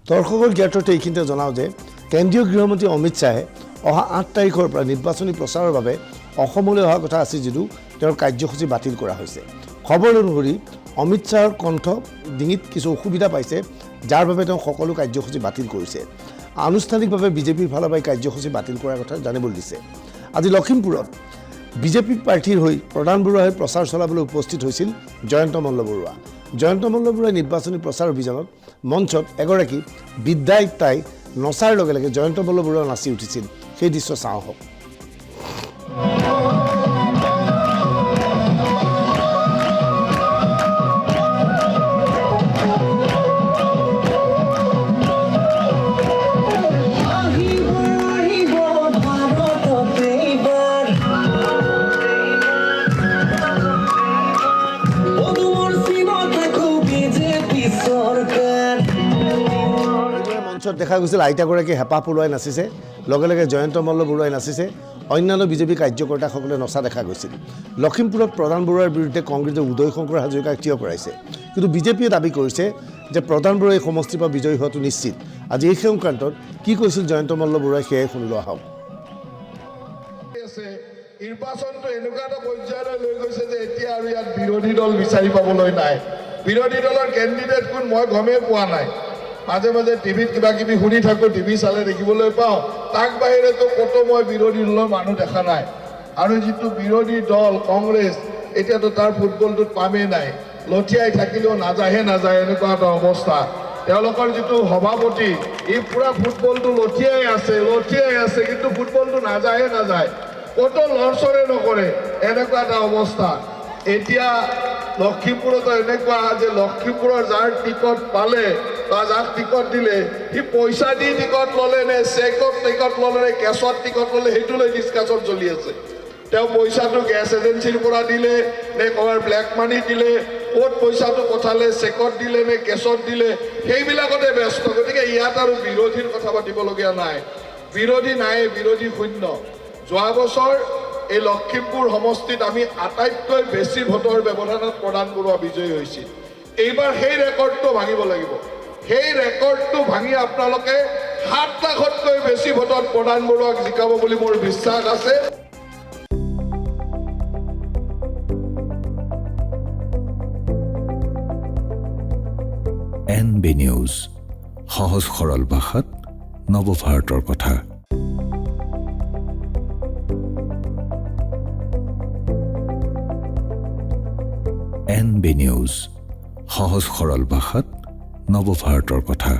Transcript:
দৰ্শকৰ জ্ঞাততে এইখিনিতে জনাওঁ যে কেন্দ্ৰীয় গৃহমন্ত্ৰী অমিত শ্বাহে অহা 8 তাৰিখৰ পৰা নিৰ্বাচনী প্ৰচাৰৰ বাবে অসমলৈ অহা কথা আছিল যদিও তেওঁৰ কাৰ্যসূচী বাতিল কৰা হৈছে। খবৰ অনুসৰি অমিত শ্বাহৰ কণ্ঠ ডিঙিত কিছু অসুবিধা পাইছে, যাৰ বাবে তেওঁ সকলো কাৰ্যসূচী বাতিল কৰিছে। আনুষ্ঠানিকভাৱে বিজেপিৰ ফালৰ পৰা কাৰ্যসূচী বাতিল কৰাৰ কথা জানিবলৈ দিছে। আজি লখিমপুৰত বিজেপি প্ৰাৰ্থীৰ হৈ প্ৰধান বৰুৱাই প্ৰচাৰ চলাবলৈ উপস্থিত হৈছিল জয়ন্ত মল্ল বৰুৱা। জয়ন্ত মল্ল বৰুৱাই নিৰ্বাচনী প্ৰচাৰ অভিযানত মঞ্চত এগৰাকী বিদ্যায়িত্তাই নচাৰ লগে লগে জয়ন্ত মল্ল বৰুৱা নাচি উঠিছিল। সেই দৃশ্য চাওঁ হওক। মঞ্চত দেখা গৈছিল আইতাগৰাকী হেঁপাহ পলোৱাই নাচিছে, লগে লগে জয়ন্ত মল্ল বৰুৱাই নাচিছে, অন্যান্য বিজেপি কাৰ্যকৰ্তাসকলে নচা দেখা গৈছিল। লখিমপুৰত প্ৰধান বৰুৱাৰ বিৰুদ্ধে কংগ্ৰেছে উদয় শংকৰ হাজৰিকাক থিয় কৰাইছে, কিন্তু বিজেপিয়ে দাবী কৰিছে যে প্ৰধান বৰুৱাই সমষ্টিৰ পৰা বিজয়ী হোৱাটো নিশ্চিত। আজি এই সংক্ৰান্তত কি কৈছিল জয়ন্ত মল্ল বৰুৱাই সেয়াই শুনি লোৱা হওক। নিৰ্বাচনটো এনেকুৱা এটা পৰ্যায়লৈ লৈ গৈছে যে এতিয়া আৰু ইয়াত বিৰোধী দল বিচাৰি পাবলৈ নাই। বিৰোধী দলৰ কেণ্ডিডেট কোন মই গমেই পোৱা নাই। মাজে মাজে টিভিত কিবা কিবি শুনি থাকোঁ, টিভি চালে দেখিবলৈ পাওঁ, তাক বাহিৰেতো ক'তো মই বিৰোধী দলৰ মানুহ দেখা নাই। আৰু যিটো বিৰোধী দল কংগ্ৰেছ, এতিয়াতো তাৰ ফুটবলটোত পামেই নাই, লঠিয়াই থাকিলেও নাযায়হে নাযায়, এনেকুৱা এটা অৱস্থা। তেওঁলোকৰ যিটো সভাপতি, ই পুৰা ফুটবলটো লঠিয়াই আছে, কিন্তু ফুটবলটো নাযায়হে নাযায়, ক'তো লৰচৰে নকৰে, এনেকুৱা এটা অৱস্থা। এতিয়া লখিমপুৰতো এনেকুৱা যে লখিমপুৰৰ যাৰ টিকট পালে বা যাক টিকট দিলে, সি পইচা দি টিকট ল'লে নে চেকত টিকট ল'লে নে কেছত টিকট ল'লে, সেইটো লৈ ডিছকাশ্যন চলি আছে। তেওঁ পইচাটো গেছ এজেঞ্চিৰ পৰা দিলে নে ক'ৰবাৰ ব্লেক মানি দিলে, ক'ত পইচাটো পঠালে, চেকত দিলে নে কেছত দিলে, সেইবিলাকতে ব্যস্ত। গতিকে ইয়াত আৰু বিৰোধীৰ কথা পাতিবলগীয়া নাই, বিৰোধী নাই, বিৰোধী শূন্য। যোৱা বছৰ এই লখিমপুৰ সমষ্টিত আমি আটাইতকৈ বেছি ভোটৰ ব্যৱধানত প্ৰধান বৰুৱা বিজয়ী হৈছিল। এইবাৰ সেই ৰেকৰ্ডটো ভাঙিব লাগিব। সেই ৰেকৰ্ডটো ভাঙি আপোনালোকে 7 লাখতকৈ বেছি ভোটত প্ৰধান বৰুৱাক জিকাব বুলি মোৰ বিশ্বাস আছে। NB নিউজ, সহজ সৰল ভাষাত নৱভাৰতৰ কথা। NB নিউজ, সহজ সৰল ভাষাত নৱভাৰতৰ কথা।